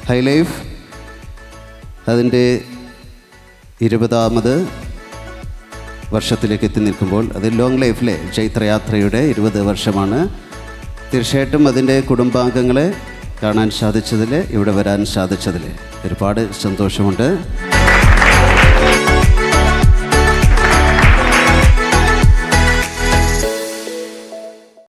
High life അതിൻ്റെ 20ാമത് വർഷത്തിലേക്ക് എത്തി നിൽക്കുമ്പോൾ അത് ലോങ് ലൈഫിലെ ചൈത്രയാത്രയുടെ 20 വർഷമാണ്. തീർച്ചയായിട്ടും അതിൻ്റെ കുടുംബാംഗങ്ങളെ കാണാൻ സാധിച്ചതിൽ, ഇവിടെ വരാൻ സാധിച്ചതിൽ ഒരുപാട് സന്തോഷമുണ്ട്.